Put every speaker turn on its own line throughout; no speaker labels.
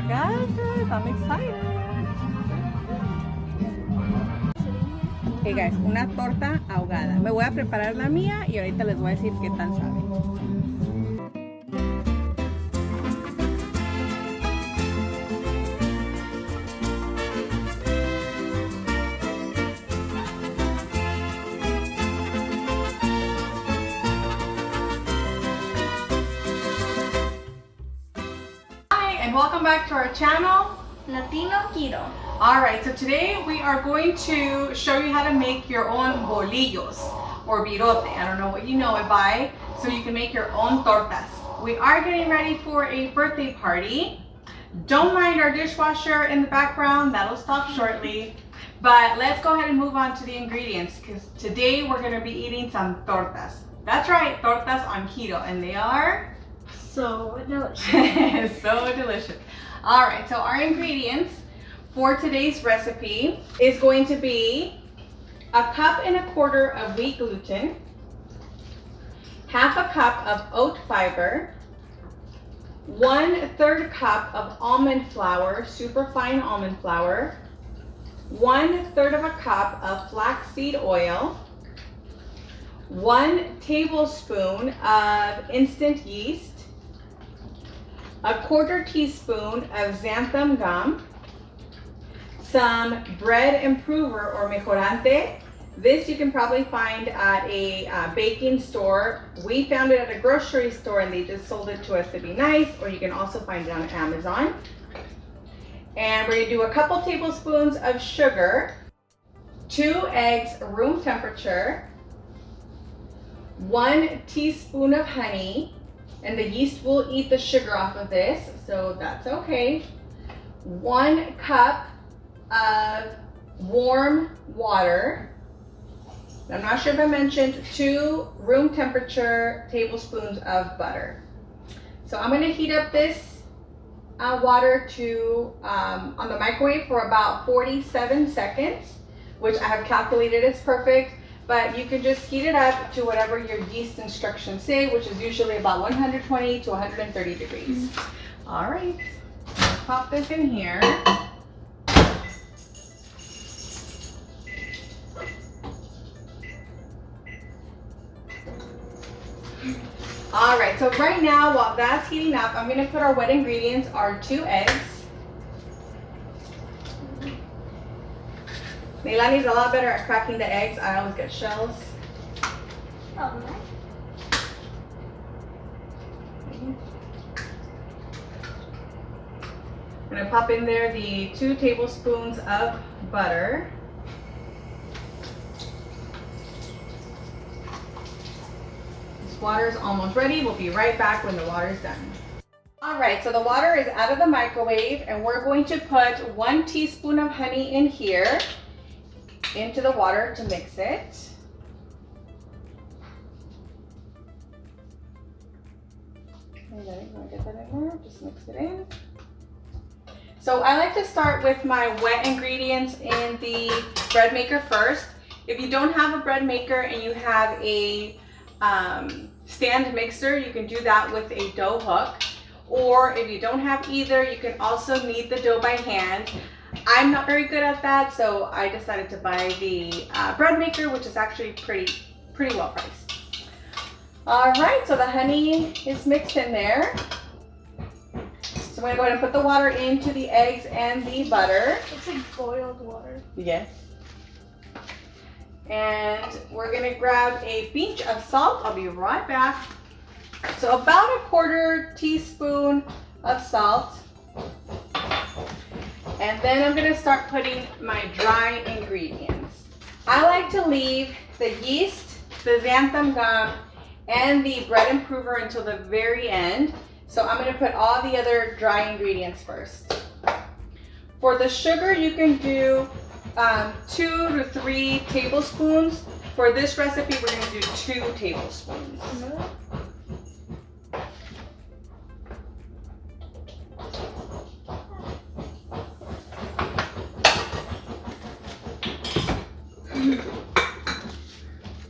Good. I'm excited. Hey guys, una torta ahogada. Me voy a preparar la mía y ahorita les voy a decir qué tal sabe. And welcome back to our channel,
Latino Keto.
Alright, so today we are going to show you how to make your own bolillos or birote. I don't know what you know it by, so you can make your own tortas. We are getting ready for a birthday party. Don't mind our dishwasher in the background, that'll stop shortly. But let's go ahead and move on to the ingredients because today we're going to be eating some tortas. That's right, tortas on keto, and they are
So delicious.
so delicious. All right, so our ingredients for today's recipe is going to be 1.25 cups of wheat gluten, 1/2 cup of oat fiber, 1/3 cup of almond flour, super fine almond flour, 1/3 cup of flaxseed oil, 1 tablespoon of instant yeast, 1/4 teaspoon of xantham gum, some bread improver or mejorante. This you can probably find at a baking store. We found it at a grocery store and they just sold it to us to be nice, or you can also find it on Amazon. And we're going to do a couple tablespoons of sugar, 2 eggs room temperature, 1 teaspoon of honey, and the yeast will eat the sugar off of this, so that's okay. 1 cup of warm water. I'm not sure if I mentioned 2 room temperature tablespoons of butter. So I'm going to heat up this water to on the microwave for about 47 seconds, which I have calculated is perfect. But you can just heat it up to whatever your yeast instructions say, which is usually about 120 to 130 degrees. All right, I'll pop this in here. All right, so right now, while that's heating up, I'm gonna put our wet ingredients, our 2 eggs. Leilani's a lot better at cracking the eggs. I always get shells.
Oh,
I'm gonna pop in there the 2 tablespoons of butter. This water is almost ready. We'll be right back when the water is done. All right, so the water is out of the microwave and we're going to put 1 teaspoon of honey in here into the water to mix it. And then I'm gonna get that in there, just mix it in. So I like to start with my wet ingredients in the bread maker first. If you don't have a bread maker and you have a stand mixer, you can do that with a dough hook. Or if you don't have either, you can also knead the dough by hand. I'm not very good at that, so I decided to buy the bread maker, which is actually pretty well priced. All right, so the honey is mixed in there. So I'm gonna go ahead and put the water into the eggs and the butter.
it's like boiled water.
Yes. And we're gonna grab a pinch of salt. I'll be right back. So about 1/4 teaspoon of salt. And then I'm gonna start putting my dry ingredients. I like to leave the yeast, the xantham gum, and the bread improver until the very end. So I'm gonna put all the other dry ingredients first. For the sugar, you can do 2 to 3 tablespoons. For this recipe, we're gonna do 2 tablespoons.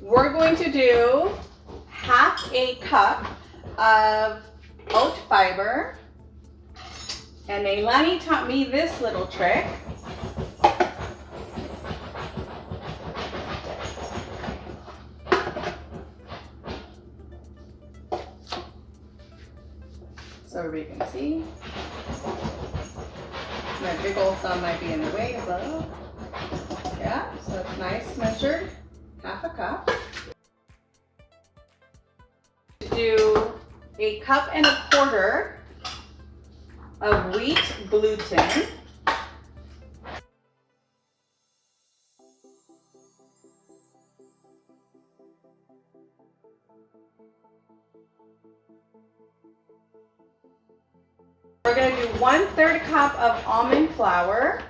We're going to do 1/2 cup of oat fiber, And Leilani taught me this little trick. So everybody can see. My big old thumb might be in the way, but yeah, so it's nice measured, half a cup. Do 1.25 cups of wheat gluten. We're going to do 1/3 cup of almond flour.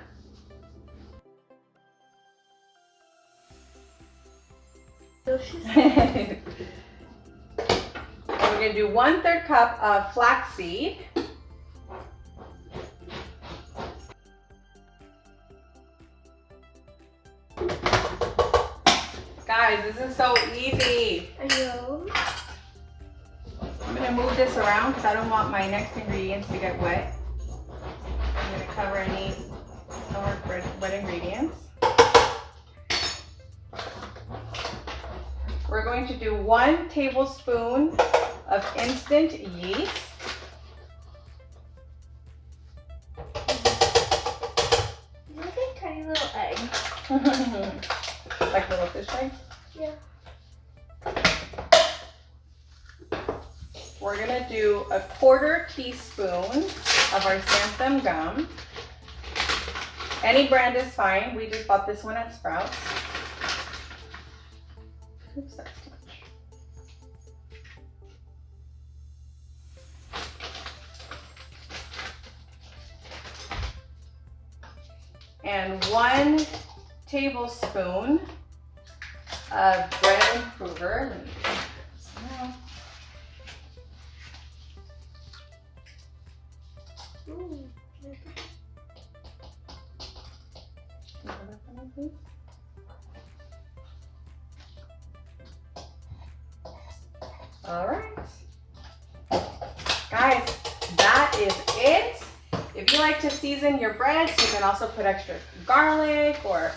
And we're going to do 1/3 cup of flaxseed. Guys, this is so easy.
I know.
I'm going to move this around because I don't want my next ingredients to get wet. I'm going to cover any wet ingredients. We're going to do 1 tablespoon of instant yeast.
Look at tiny little egg.
Like little fish eggs?
Yeah.
We're going to do 1/4 teaspoon of our xantham gum. Any brand is fine. We just bought this one at Sprouts. Oops, that's too much. And 1 tablespoon of bread improver. Let me put this now. All right, guys, that is it. If you like to season your breads, you can also put extra garlic or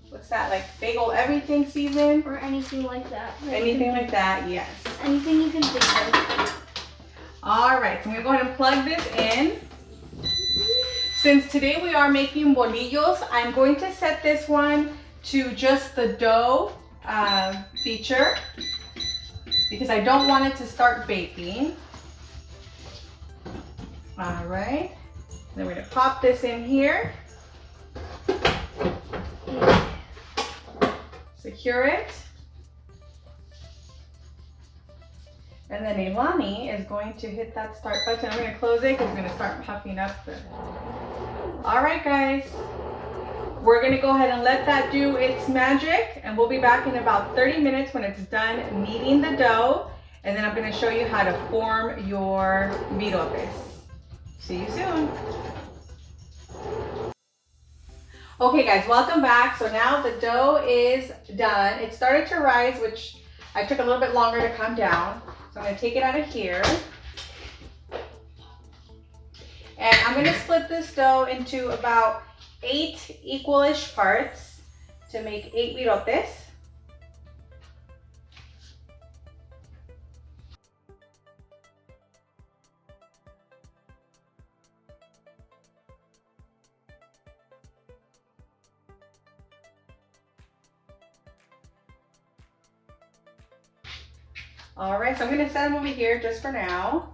what's that, like bagel everything season?
Or anything like that.
Anything like that, yes.
Anything you can think of.
All right, so I'm gonna go ahead and plug this in. Since today we are making bolillos, I'm going to set this one to just the dough feature because I don't want it to start baking. All right, then we're gonna pop this in here. Secure it. And then Leilani is going to hit that start button. I'm gonna close it because it's gonna start puffing up. All right, guys. We're gonna go ahead and let that do its magic, and we'll be back in about 30 minutes when it's done kneading the dough. And then I'm gonna show you how to form your birotes. See you soon. Okay guys, welcome back. So now the dough is done. It started to rise, which I took a little bit longer to come down. So I'm gonna take it out of here. And I'm gonna split this dough into about 8 equal-ish parts to make 8 birotes. All right, so I'm gonna set them over here just for now.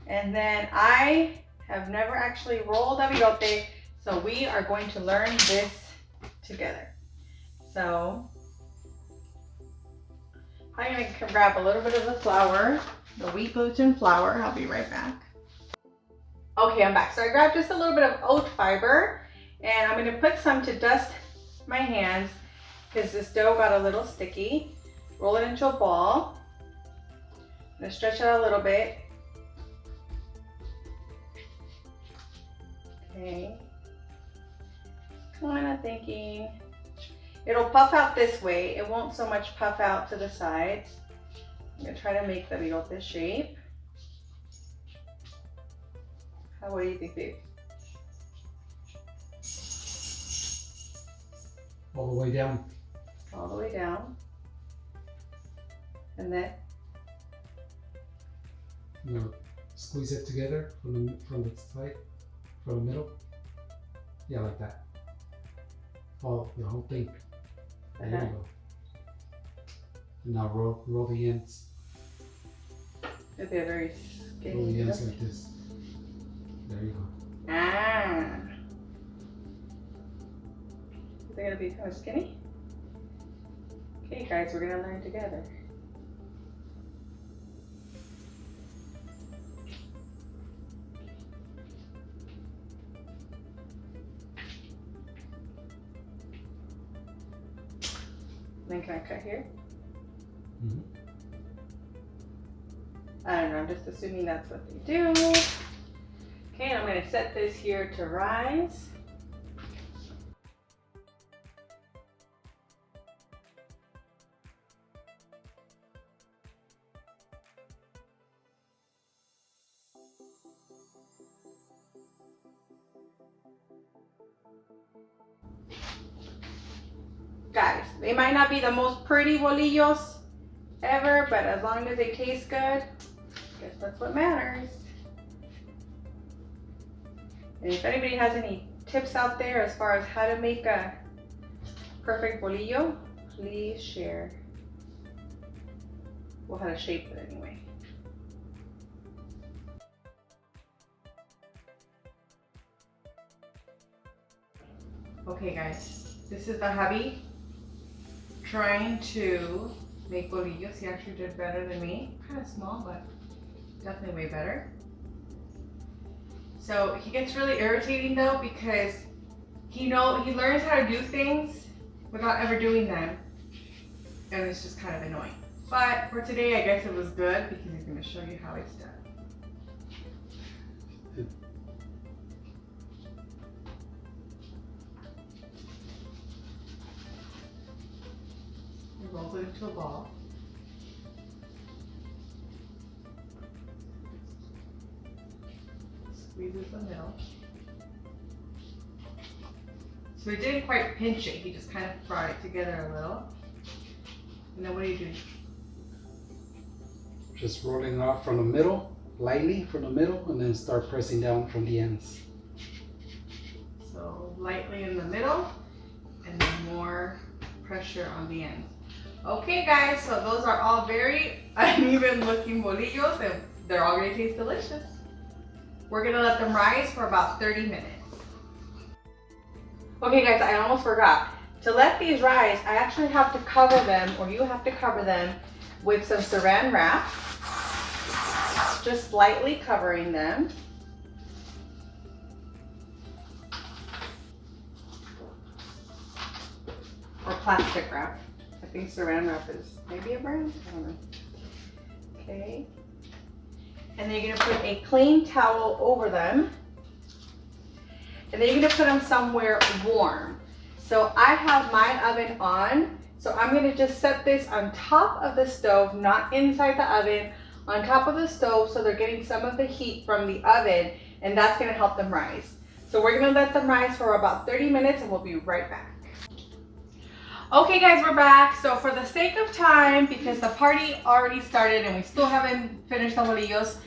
And then I have never actually rolled a birote, so we are going to learn this together. So I'm gonna grab a little bit of the flour, the wheat gluten flour. I'll be right back. Okay, I'm back. So I grabbed just a little bit of oat fiber, and I'm gonna put some to dust my hands because this dough got a little sticky. Roll it into a ball. I'm gonna stretch it out a little bit. Okay. Kind of thinking it'll puff out this way. It won't so much puff out to the sides. I'm gonna try to make the birote shape. What do you think, babe?
All the way down.
All the way down. And then?
Now squeeze it together from the side, from the middle. Yeah, like that. Oh, the whole thing. There you go. And now roll the ends.
They're very skinny.
Roll the ends like this. There you go.
Ah. They're gonna be kind of skinny. Okay, guys, we're gonna learn together. Then can I cut here?
Mm-hmm.
I don't know, I'm just assuming that's what they do. Okay, I'm gonna set this here to rise. Guys, they might not be the most pretty bolillos ever, but as long as they taste good, I guess that's what matters. And if anybody has any tips out there as far as how to make a perfect bolillo, please share. Well, how to shape it anyway. Okay guys, this is the hubby trying to make bolillos. He actually did better than me. Kind of small, but definitely way better. So he gets really irritating though because he learns how to do things without ever doing them, and it's just kind of annoying. But for today, I guess it was good because he's going to show you how it's done. He rolls it into a ball. Squeezes the middle. So he didn't quite pinch it, he just kind of brought it together a little. And then what do you do?
Just rolling it out from the middle, lightly from the middle, and then start pressing down from the ends.
So lightly in the middle, and then more pressure on the ends. Okay guys, so those are all very uneven looking bolillos, and they're all gonna taste delicious. We're gonna let them rise for about 30 minutes. Okay guys, I almost forgot. To let these rise, I actually have to cover them, or you have to cover them with some saran wrap. Just lightly covering them. Or plastic wrap. I think saran wrap is maybe a brand, I don't know. Okay. And then you're gonna put a clean towel over them. And then you're gonna put them somewhere warm. So I have my oven on, so I'm gonna just set this on top of the stove, not inside the oven, on top of the stove, so they're getting some of the heat from the oven, and that's gonna help them rise. So we're gonna let them rise for about 30 minutes and we'll be right back. Okay guys, we're back. So for the sake of time, because the party already started and we still haven't finished the bolillos,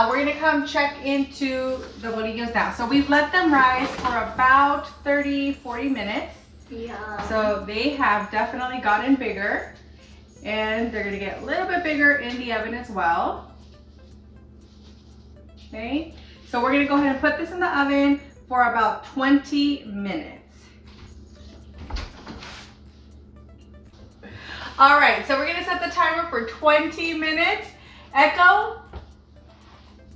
we're gonna come check into the bolillos now. So we've let them rise for about 30-40 minutes.
Yeah.
So they have definitely gotten bigger, and they're gonna get a little bit bigger in the oven as well. Okay, so we're gonna go ahead and put this in the oven for about 20 minutes. All right, so we're gonna set the timer for 20 minutes. Echo,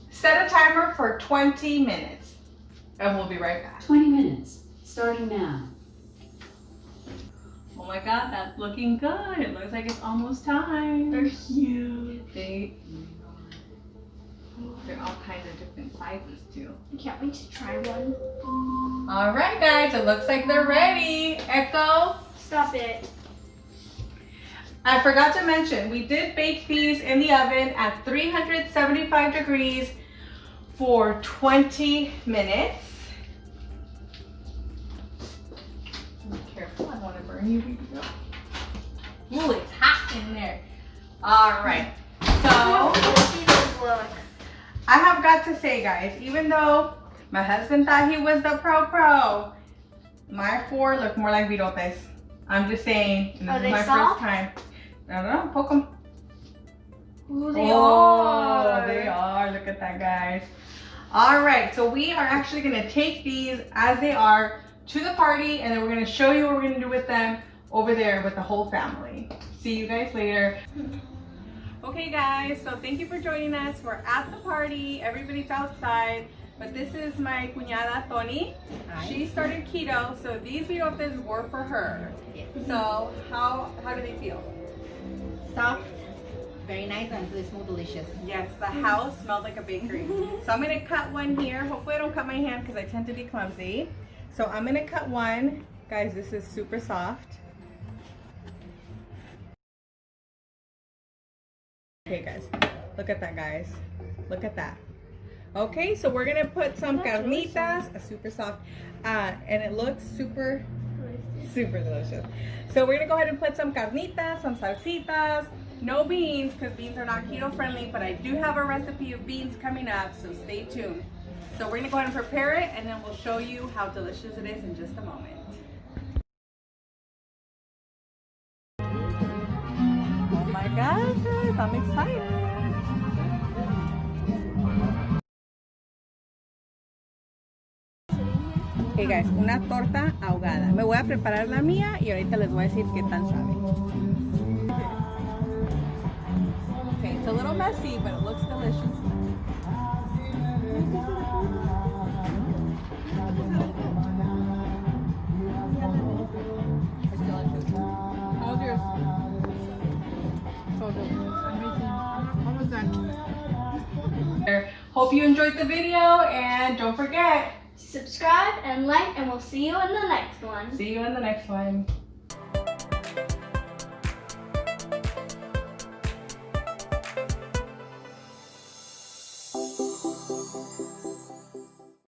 set a timer for 20 minutes, and we'll be right back.
20 minutes, starting now.
Oh my God, that's looking good. It looks like it's almost time.
They're huge.
They're all kinds of different sizes too.
I can't wait to try one.
All right, guys, it looks like they're ready. Echo.
Stop it.
I forgot to mention, we did bake these in the oven at 375 degrees for 20 minutes. Be careful, I don't want to burn you, baby girl. Ooh, it's hot in there. All right, so I have got to say, guys, even though my husband thought he was the pro, my four look more like birotes. I'm just saying, and this is my first time. I don't know, poke them.
Ooh, they
Oh,
are.
they are. Look at that, guys. All right, so we are actually gonna take these as they are to the party, and then we're gonna show you what we're gonna do with them over there with the whole family. See you guys later. Okay, guys, so thank you for joining us. We're at the party. Everybody's outside, but this is my cuñada Tony.
Hi.
She started keto, so these birotes were for her.
Yes.
So how do they feel?
Soft, very nice, and they smell delicious.
Yes, the house smells like a bakery. So I'm gonna cut one here. Hopefully I don't cut my hand because I tend to be clumsy. So I'm gonna cut one. Guys, this is super soft. Okay, guys, look at that, guys. Look at that. Okay, so we're gonna put some
That's really
carnitas, super soft, and it looks super delicious. So we're gonna go ahead and put some carnitas, some salsitas, no beans, because beans are not keto friendly, but I do have a recipe of beans coming up, so stay tuned. So we're gonna go ahead and prepare it, and then we'll show you how delicious it is in just a moment. Oh my gosh, guys, I'm excited. Okay guys, una torta ahogada. Me voy a preparar la mía y ahorita les voy a decir qué tan sabe. Okay, it's a little messy, but it looks delicious. It's delicious. How's yours? So delicious. Almost done. Hope you enjoyed the video, and don't forget,
Subscribe and like, and we'll see you in the next one.
see you in the next one.